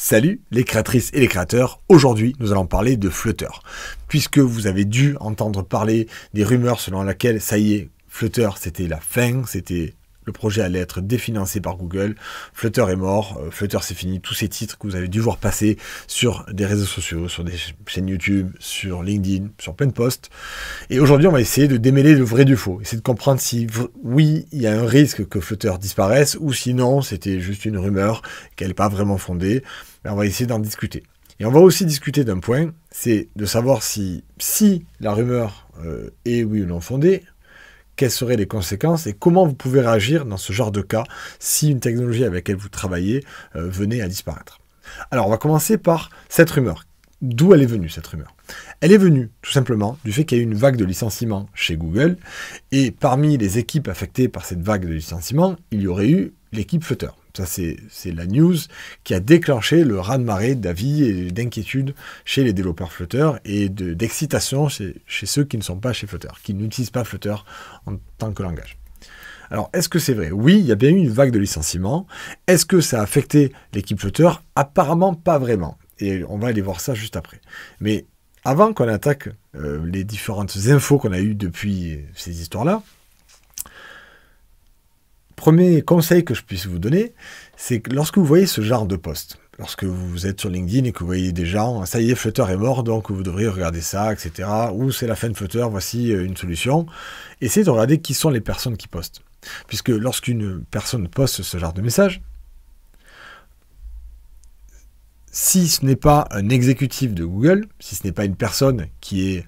Salut les créatrices et les créateurs, aujourd'hui nous allons parler de Flutter. Puisque vous avez dû entendre parler des rumeurs selon lesquelles, ça y est, Flutter c'était la fin, le projet allait être définancé par Google, Flutter est mort, Flutter c'est fini, tous ces titres que vous avez dû voir passer sur des réseaux sociaux, sur des chaînes YouTube, sur LinkedIn, sur plein de posts. Et aujourd'hui on va essayer de démêler le vrai du faux, essayer de comprendre si oui, il y a un risque que Flutter disparaisse, ou sinon c'était juste une rumeur, qu'elle n'est pas vraiment fondée. On va essayer d'en discuter. Et on va aussi discuter d'un point, c'est de savoir si la rumeur est oui ou non fondée, quelles seraient les conséquences et comment vous pouvez réagir dans ce genre de cas si une technologie avec laquelle vous travaillez venait à disparaître. Alors on va commencer par cette rumeur. D'où elle est venue cette rumeur? Elle est venue tout simplement du fait qu'il y a eu une vague de licenciements chez Google et parmi les équipes affectées par cette vague de licenciements, il y aurait eu l'équipe Flutter. Ça, c'est la news qui a déclenché le raz-de-marée d'avis et d'inquiétude chez les développeurs Flutter et d'excitation chez ceux qui ne sont pas chez Flutter, qui n'utilisent pas Flutter en tant que langage. Alors, est-ce que c'est vrai? Oui, il y a bien eu une vague de licenciements. Est-ce que ça a affecté l'équipe Flutter? Apparemment, pas vraiment. Et on va aller voir ça juste après. Mais avant qu'on attaque les différentes infos qu'on a eues depuis ces histoires-là, premier conseil que je puisse vous donner, c'est que lorsque vous voyez ce genre de post, lorsque vous êtes sur LinkedIn et que vous voyez des gens, ça y est, Flutter est mort, donc vous devriez regarder ça, etc. Ou c'est la fin de Flutter, voici une solution. Essayez de regarder qui sont les personnes qui postent. Puisque lorsqu'une personne poste ce genre de message, si ce n'est pas un exécutif de Google, si ce n'est pas une personne qui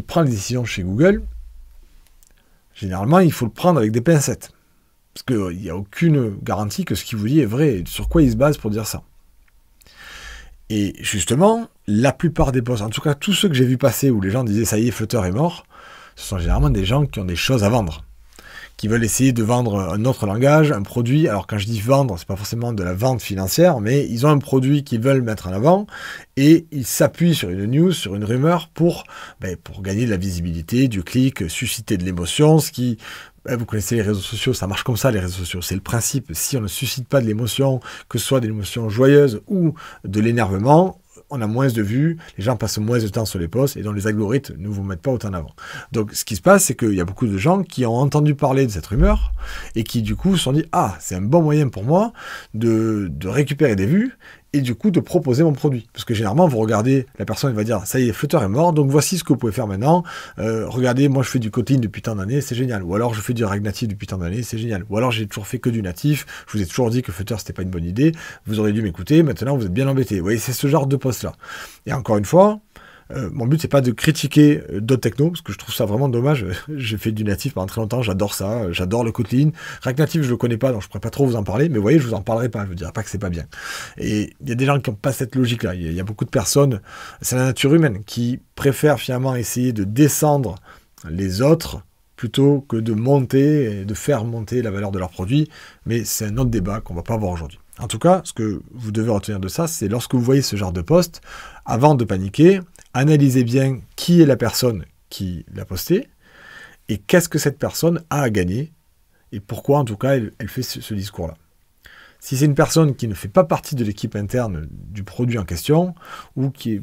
prend les décisions chez Google, généralement, il faut le prendre avec des pincettes. Parce qu'il n'y a aucune garantie que ce qu'il vous dit est vrai. Et sur quoi il se base pour dire ça? Et justement, la plupart des posts, en tout cas tous ceux que j'ai vu passer où les gens disaient « ça y est, Flutter est mort », ce sont généralement des gens qui ont des choses à vendre, qui veulent essayer de vendre un autre langage, un produit. Alors quand je dis vendre, c'est pas forcément de la vente financière, mais ils ont un produit qu'ils veulent mettre en avant et ils s'appuient sur une news, sur une rumeur pour gagner de la visibilité, du clic, susciter de l'émotion, ce qui... Vous connaissez les réseaux sociaux, ça marche comme ça les réseaux sociaux, c'est le principe. Si on ne suscite pas de l'émotion, que ce soit de l'émotion joyeuse ou de l'énervement, on a moins de vues, les gens passent moins de temps sur les posts et donc les algorithmes ne vous mettent pas autant en avant. Donc ce qui se passe, c'est qu'il y a beaucoup de gens qui ont entendu parler de cette rumeur et qui du coup se sont dit « Ah, c'est un bon moyen pour moi de récupérer des vues » et du coup de proposer mon produit. Parce que généralement, vous regardez, la personne va dire « Ça y est, Flutter est mort, donc voici ce que vous pouvez faire maintenant. Regardez, moi je fais du Kotlin depuis tant d'années, c'est génial. Ou alors je fais du React Native depuis tant d'années, c'est génial. Ou alors j'ai toujours fait que du natif, je vous ai toujours dit que Flutter c'était pas une bonne idée, vous auriez dû m'écouter, maintenant vous êtes bien embêté. » Vous voyez, c'est ce genre de post-là. Et encore une fois, mon but, c'est pas de critiquer d'autres technos, parce que je trouve ça vraiment dommage. J'ai fait du natif pendant très longtemps, j'adore ça, j'adore le Kotlin. React Native, je le connais pas, donc je pourrais pas trop vous en parler, mais vous voyez, je vous en parlerai pas, je vous dirai pas que c'est pas bien. Et il y a des gens qui n'ont pas cette logique-là. Il y a beaucoup de personnes, c'est la nature humaine, qui préfèrent finalement essayer de descendre les autres plutôt que de monter et de faire monter la valeur de leurs produits. Mais c'est un autre débat qu'on va pas avoir aujourd'hui. En tout cas, ce que vous devez retenir de ça, c'est lorsque vous voyez ce genre de post, avant de paniquer, analysez bien qui est la personne qui l'a posté et qu'est-ce que cette personne a à gagner et pourquoi, en tout cas, elle fait ce discours-là. Si c'est une personne qui ne fait pas partie de l'équipe interne du produit en question ou qui est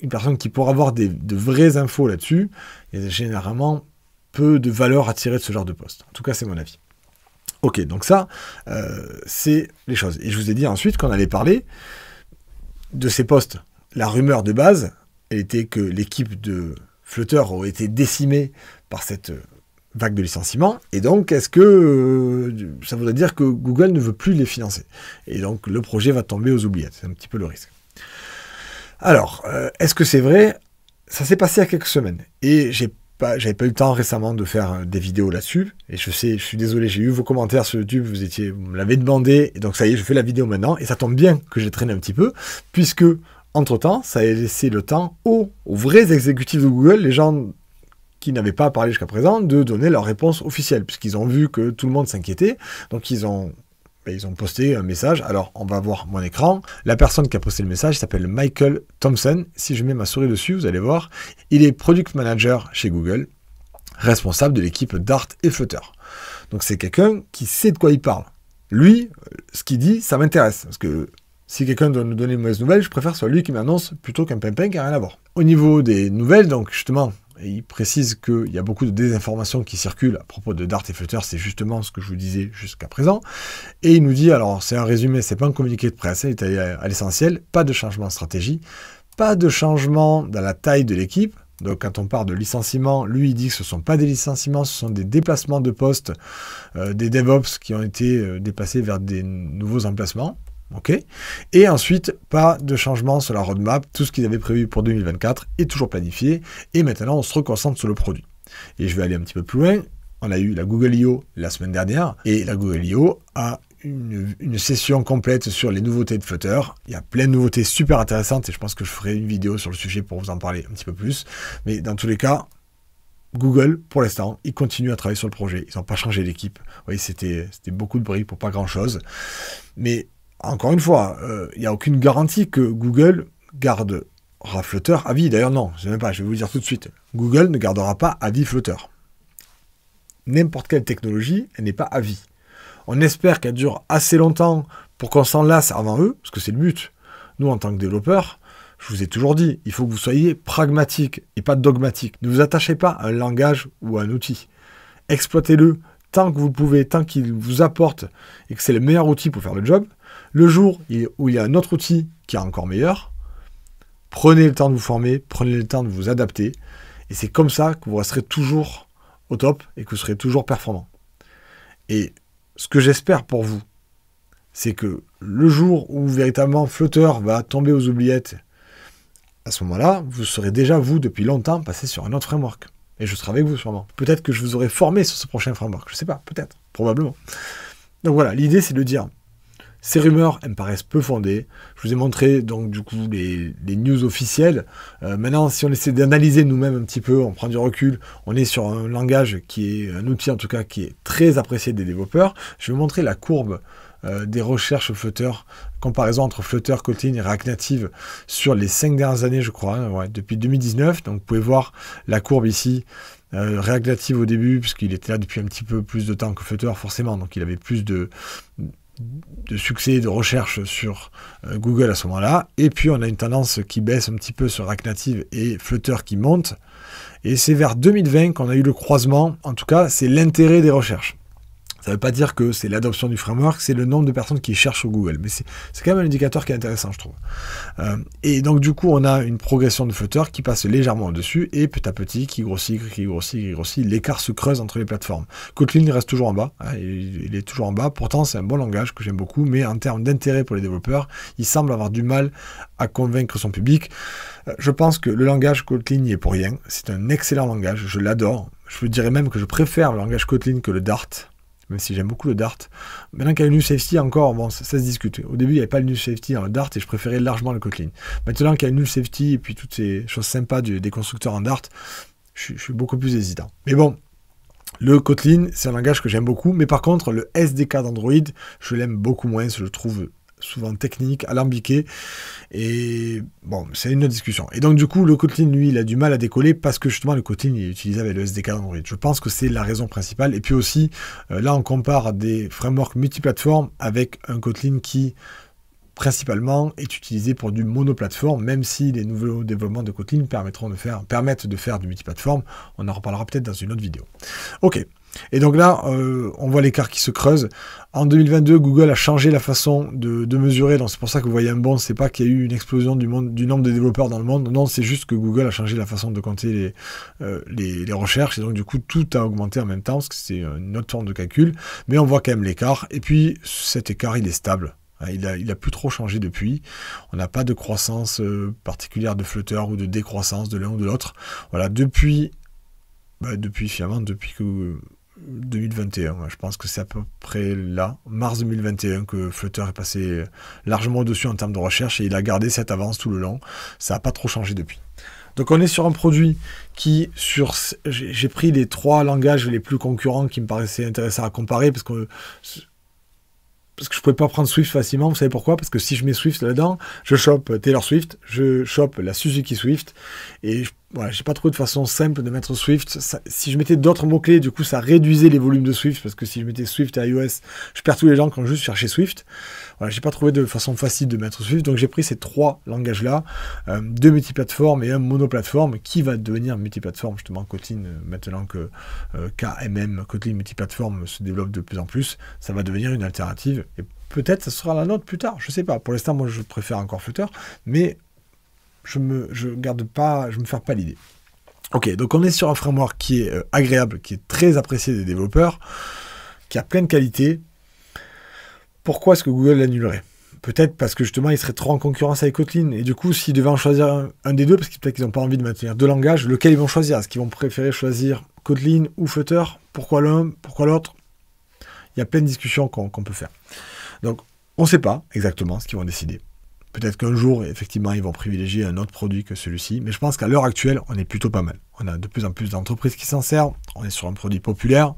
une personne qui pourra avoir de vraies infos là-dessus, il y a généralement peu de valeur à tirer de ce genre de post. En tout cas, c'est mon avis. Ok, donc ça, c'est les choses. Et je vous ai dit ensuite qu'on allait parler de ces posts. La rumeur de base, elle était que l'équipe de Flutter aurait été décimée par cette vague de licenciements. Et donc, est-ce que ça voudrait dire que Google ne veut plus les financer? Et donc, le projet va tomber aux oubliettes. C'est un petit peu le risque. Alors, est-ce que c'est vrai? Ça s'est passé il y a quelques semaines. Et j'avais pas eu le temps récemment de faire des vidéos là-dessus, et je suis désolé, j'ai eu vos commentaires sur YouTube, vous me l'avez demandé, et donc ça y est, je fais la vidéo maintenant, et ça tombe bien que j'ai traîné un petit peu, puisque, entre-temps, ça a laissé le temps aux vrais exécutifs de Google, les gens qui n'avaient pas parlé jusqu'à présent, de donner leur réponse officielle, puisqu'ils ont vu que tout le monde s'inquiétait, donc ils ont posté un message. Alors, on va voir mon écran. La personne qui a posté le message s'appelle Michael Thompson. Si je mets ma souris dessus, vous allez voir. Il est Product Manager chez Google, responsable de l'équipe Dart et Flutter. Donc, c'est quelqu'un qui sait de quoi il parle. Lui, ce qu'il dit, ça m'intéresse. Parce que Si quelqu'un doit nous donner une mauvaise nouvelle, je préfère que ce soit lui qui m'annonce plutôt qu'un pimpin qui n'a rien à voir. Au niveau des nouvelles, donc justement, il précise qu'il y a beaucoup de désinformations qui circulent à propos de Dart et Flutter, c'est justement ce que je vous disais jusqu'à présent. Et il nous dit, alors c'est un résumé, c'est pas un communiqué de presse, il est allé à l'essentiel, pas de changement de stratégie, pas de changement dans la taille de l'équipe. Donc quand on parle de licenciement, lui il dit que ce ne sont pas des licenciements, ce sont des déplacements de postes, des DevOps qui ont été déplacés vers des nouveaux emplacements. Okay. Et ensuite, pas de changement sur la roadmap, tout ce qu'ils avaient prévu pour 2024 est toujours planifié, et maintenant on se reconcentre sur le produit. Et je vais aller un petit peu plus loin, on a eu la Google I.O. la semaine dernière, et la Google I.O. a une session complète sur les nouveautés de Flutter. Il y a plein de nouveautés super intéressantes, et je pense que je ferai une vidéo sur le sujet pour vous en parler un petit peu plus, mais dans tous les cas, Google, pour l'instant, ils continuent à travailler sur le projet, ils n'ont pas changé l'équipe. Vous voyez, c'était beaucoup de bruit pour pas grand-chose, mais encore une fois, il n'y a aucune garantie que Google gardera Flutter à vie. D'ailleurs, non, je ne sais même pas, je vais vous le dire tout de suite. Google ne gardera pas à vie Flutter. N'importe quelle technologie, elle n'est pas à vie. On espère qu'elle dure assez longtemps pour qu'on s'en lasse avant eux, parce que c'est le but. Nous, en tant que développeurs, je vous ai toujours dit, il faut que vous soyez pragmatique et pas dogmatique. Ne vous attachez pas à un langage ou à un outil. Exploitez-le tant que vous pouvez, tant qu'il vous apporte et que c'est le meilleur outil pour faire le job. Le jour où il y a un autre outil qui est encore meilleur, prenez le temps de vous former, prenez le temps de vous adapter, et c'est comme ça que vous resterez toujours au top et que vous serez toujours performant. Et ce que j'espère pour vous, c'est que le jour où véritablement Flutter va tomber aux oubliettes, à ce moment-là, vous serez déjà, vous, depuis longtemps, passé sur un autre framework. Et je serai avec vous sûrement. Peut-être que je vous aurai formé sur ce prochain framework, je ne sais pas, peut-être, probablement. Donc voilà, l'idée c'est de dire, ces rumeurs, elles me paraissent peu fondées. Je vous ai montré donc du coup les news officielles. Maintenant, si on essaie d'analyser nous-mêmes un petit peu, on prend du recul, on est sur un langage qui est un outil en tout cas qui est très apprécié des développeurs. Je vais vous montrer la courbe des recherches Flutter, comparaison entre Flutter, Kotlin et React Native sur les 5 dernières années, je crois, depuis 2019. Donc vous pouvez voir la courbe ici. React Native au début, puisqu'il était là depuis un petit peu plus de temps que Flutter, forcément, donc il avait plus de succès de recherche sur Google à ce moment-là. Et puis on a une tendance qui baisse un petit peu sur React Native et Flutter qui monte. Et c'est vers 2020 qu'on a eu le croisement. En tout cas, c'est l'intérêt des recherches. Ça ne veut pas dire que c'est l'adoption du framework, c'est le nombre de personnes qui cherchent sur Google. Mais c'est quand même un indicateur qui est intéressant, je trouve. Et donc, du coup, on a une progression de Flutter qui passe légèrement au-dessus et petit à petit, qui grossit, l'écart se creuse entre les plateformes. Kotlin reste toujours en bas, hein, il est toujours en bas. Pourtant, c'est un bon langage que j'aime beaucoup, mais en termes d'intérêt pour les développeurs, il semble avoir du mal à convaincre son public. Je pense que le langage Kotlin n'y est pour rien. C'est un excellent langage, je l'adore. Je vous dirais même que je préfère le langage Kotlin que le Dart. Même si j'aime beaucoup le Dart. Maintenant qu'il y a le New Safety, encore, bon, ça se discute. Au début, il n'y avait pas le New Safety dans le Dart et je préférais largement le Kotlin. Maintenant qu'il y a le New Safety et puis toutes ces choses sympas des constructeurs en Dart, je suis beaucoup plus hésitant. Mais bon, le Kotlin, c'est un langage que j'aime beaucoup. Mais par contre, le SDK d'Android, je l'aime beaucoup moins. Je le trouve souvent technique, alambiqué, et bon, c'est une autre discussion. Et donc du coup, le Kotlin, lui, il a du mal à décoller parce que justement, le Kotlin, il est utilisé avec le SDK d'Android. Je pense que c'est la raison principale. Et puis aussi, là, on compare des frameworks multiplateformes avec un Kotlin qui, principalement, est utilisé pour du monoplateforme, même si les nouveaux développements de Kotlin permettent de faire du multiplateforme. On en reparlera peut-être dans une autre vidéo. Ok. Et donc là, on voit l'écart qui se creuse. En 2022, Google a changé la façon de mesurer. Donc c'est pour ça que vous voyez un bond. C'est pas qu'il y a eu une explosion du nombre de développeurs dans le monde. Non, c'est juste que Google a changé la façon de compter les recherches. Et donc du coup, tout a augmenté en même temps, parce que c'est une autre forme de calcul. Mais on voit quand même l'écart. Et puis, cet écart, il est stable. Il a plus trop changé depuis. On n'a pas de croissance particulière de Flutter ou de décroissance de l'un ou de l'autre. Voilà, depuis que 2021, je pense que c'est à peu près là, mars 2021, que Flutter est passé largement au-dessus en termes de recherche et il a gardé cette avance tout le long. Ça n'a pas trop changé depuis. Donc on est sur un produit qui, j'ai pris les 3 langages les plus concurrents qui me paraissaient intéressants à comparer parce que je ne pouvais pas prendre Swift facilement. Vous savez pourquoi? Parce que si je mets Swift là-dedans, je chope Taylor Swift, je chope la Suzuki Swift, et voilà, j'ai pas trouvé de façon simple de mettre Swift. Si je mettais d'autres mots-clés, du coup, ça réduisait les volumes de Swift, parce que si je mettais Swift et iOS, je perds tous les gens quand juste chercher Swift. Voilà, j'ai pas trouvé de façon facile de mettre Swift, donc j'ai pris ces 3 langages-là, 2 multiplateformes et un monoplateforme, qui va devenir multiplateforme, justement, Kotlin, maintenant que KMM, Kotlin multiplateforme, se développe de plus en plus, ça va devenir une alternative, et peut-être ça sera la nôtre plus tard, je sais pas. Pour l'instant, moi, je préfère encore Flutter, mais je me ferme pas l'idée. Ok, donc on est sur un framework qui est agréable, qui est très apprécié des développeurs, qui a plein de qualités. Pourquoi est-ce que Google l'annulerait? Peut-être parce que justement il serait trop en concurrence avec Kotlin, et du coup s'ils devaient en choisir un des deux, parce que peut-être qu'ils n'ont pas envie de maintenir 2 langages, lequel ils vont choisir? Est-ce qu'ils vont préférer choisir Kotlin ou Flutter? Pourquoi l'un? Pourquoi l'autre? Il y a plein de discussions qu'on peut faire. Donc on ne sait pas exactement ce qu'ils vont décider. Peut-être qu'un jour, effectivement, ils vont privilégier un autre produit que celui-ci. Mais je pense qu'à l'heure actuelle, on est plutôt pas mal. On a de plus en plus d'entreprises qui s'en servent. On est sur un produit populaire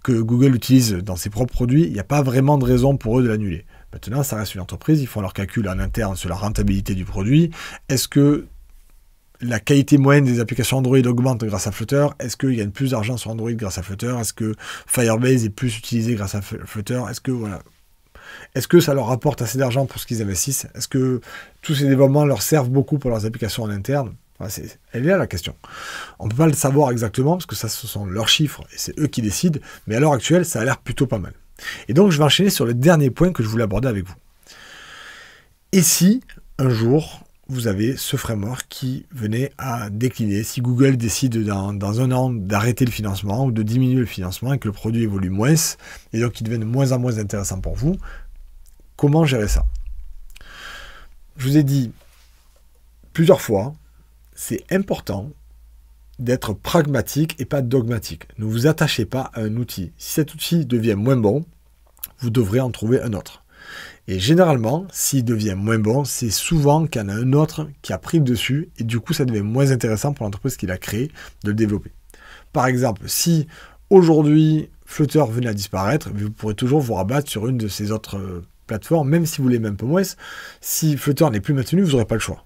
que Google utilise dans ses propres produits. Il n'y a pas vraiment de raison pour eux de l'annuler. Maintenant, ça reste une entreprise. Ils font leurs calculs en interne sur la rentabilité du produit. Est-ce que la qualité moyenne des applications Android augmente grâce à Flutter? Est-ce qu'ils gagnent plus d'argent sur Android grâce à Flutter? Est-ce que Firebase est plus utilisé grâce à Flutter? Est-ce que ça leur rapporte assez d'argent pour ce qu'ils investissent? Est-ce que tous ces développements leur servent beaucoup pour leurs applications en interne? Elle est là la question. On ne peut pas le savoir exactement parce que ça, ce sont leurs chiffres et c'est eux qui décident, mais à l'heure actuelle, ça a l'air plutôt pas mal. Et donc, je vais enchaîner sur le dernier point que je voulais aborder avec vous. Et si, un jour, vous avez ce framework qui venait à décliner, si Google décide dans un an d'arrêter le financement ou de diminuer le financement et que le produit évolue moins, et donc qu'il devienne de moins en moins intéressant pour vous, comment gérer ça? Je vous ai dit plusieurs fois, c'est important d'être pragmatique et pas dogmatique. Ne vous attachez pas à un outil. Si cet outil devient moins bon, vous devrez en trouver un autre. Et généralement, s'il devient moins bon, c'est souvent qu'il y en a un autre qui a pris le dessus et du coup, ça devient moins intéressant pour l'entreprise qui l'a créé de le développer. Par exemple, si aujourd'hui Flutter venait à disparaître, vous pourrez toujours vous rabattre sur une de ces autres plateformes, même si vous l'aimez un peu moins. Si Flutter n'est plus maintenu, vous n'aurez pas le choix.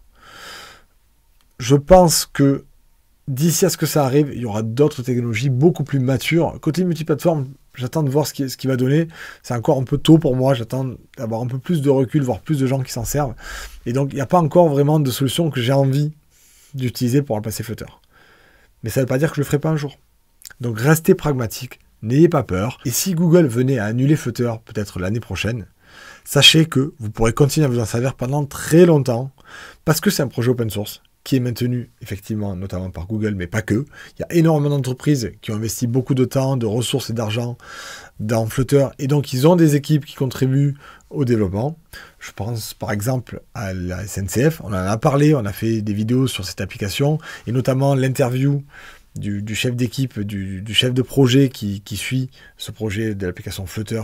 Je pense que d'ici à ce que ça arrive, il y aura d'autres technologies beaucoup plus matures. Côté multiplateforme, j'attends de voir ce qui va donner. C'est encore un peu tôt pour moi. J'attends d'avoir un peu plus de recul, voir plus de gens qui s'en servent. Et donc, il n'y a pas encore vraiment de solution que j'ai envie d'utiliser pour remplacer Flutter. Mais ça ne veut pas dire que je ne le ferai pas un jour. Donc, restez pragmatique. N'ayez pas peur. Et si Google venait à annuler Flutter, peut-être l'année prochaine, sachez que vous pourrez continuer à vous en servir pendant très longtemps parce que c'est un projet open source qui est maintenu effectivement notamment par Google, mais pas que. Il y a énormément d'entreprises qui ont investi beaucoup de temps, de ressources et d'argent dans Flutter, et donc ils ont des équipes qui contribuent au développement. Je pense par exemple à la SNCF, on en a parlé, on a fait des vidéos sur cette application, et notamment l'interview du chef d'équipe, du chef de projet qui suit ce projet de l'application Flutter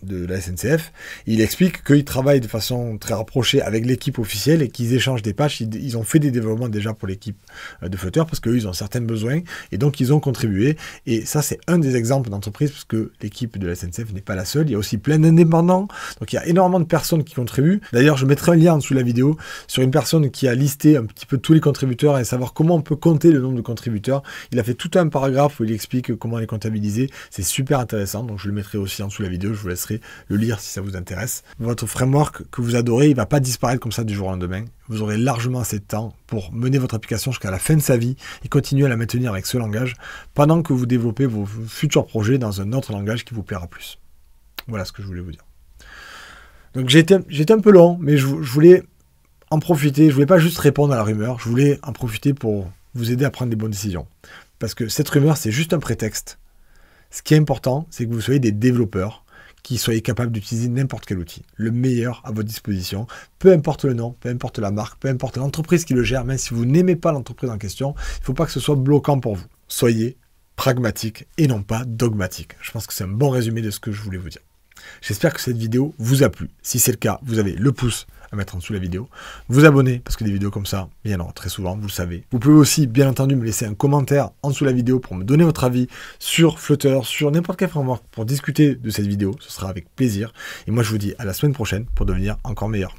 de la SNCF. Il explique qu'ils travaillent de façon très rapprochée avec l'équipe officielle et qu'ils échangent des patchs. Ils ont fait des développements déjà pour l'équipe de Flutter parce qu'eux, ils ont certains besoins et donc ils ont contribué. Et ça, c'est un des exemples d'entreprise parce que l'équipe de la SNCF n'est pas la seule. Il y a aussi plein d'indépendants. Donc il y a énormément de personnes qui contribuent. D'ailleurs, je mettrai un lien en dessous de la vidéo sur une personne qui a listé un petit peu tous les contributeurs et savoir comment on peut compter le nombre de contributeurs. Il a fait tout un paragraphe où il explique comment les comptabiliser. C'est super intéressant. Donc je le mettrai aussi en dessous de la vidéo. Je vous laisserai le lire si ça vous intéresse. Votre framework que vous adorez, il ne va pas disparaître comme ça du jour au lendemain. Vous aurez largement assez de temps pour mener votre application jusqu'à la fin de sa vie et continuer à la maintenir avec ce langage pendant que vous développez vos futurs projets dans un autre langage qui vous plaira plus. Voilà ce que je voulais vous dire. Donc j'étais un peu long, mais je voulais en profiter. Je voulais pas juste répondre à la rumeur, je voulais en profiter pour vous aider à prendre des bonnes décisions. Parce que cette rumeur, c'est juste un prétexte. Ce qui est important, c'est que vous soyez des développeurs qui soyez capables d'utiliser n'importe quel outil, le meilleur à votre disposition, peu importe le nom, peu importe la marque, peu importe l'entreprise qui le gère, même si vous n'aimez pas l'entreprise en question, il ne faut pas que ce soit bloquant pour vous. Soyez pragmatique et non pas dogmatique. Je pense que c'est un bon résumé de ce que je voulais vous dire. J'espère que cette vidéo vous a plu. Si c'est le cas, vous avez le pouce à mettre en dessous de la vidéo. Vous abonner, parce que des vidéos comme ça, il y en aura très souvent, vous le savez. Vous pouvez aussi, bien entendu, me laisser un commentaire en dessous de la vidéo pour me donner votre avis sur Flutter, sur n'importe quel framework, pour discuter de cette vidéo. Ce sera avec plaisir. Et moi, je vous dis à la semaine prochaine pour devenir encore meilleur.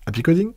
Happy coding!